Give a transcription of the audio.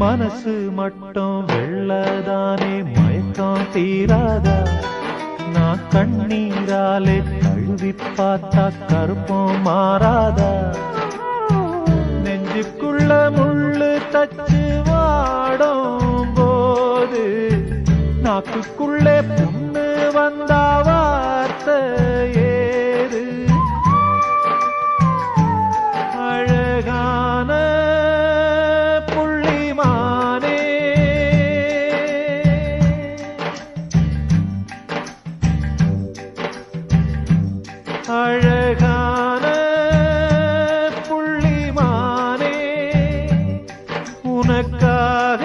மனசு மட்டும் வெள்ளதானே மயக்கம் தீராதா நான் கண்ணீராலே கழுவி பார்த்தா கருப்பம் மாறாதா நெஞ்சுக்குள்ள முள்ளு தச்சு வாடும் போது நாக்குக்குள்ளே புண்ணு வந்தா வார்த்தை ஏது அழகான புள்ளிமானே அழகான புள்ளிமானே உனக்காக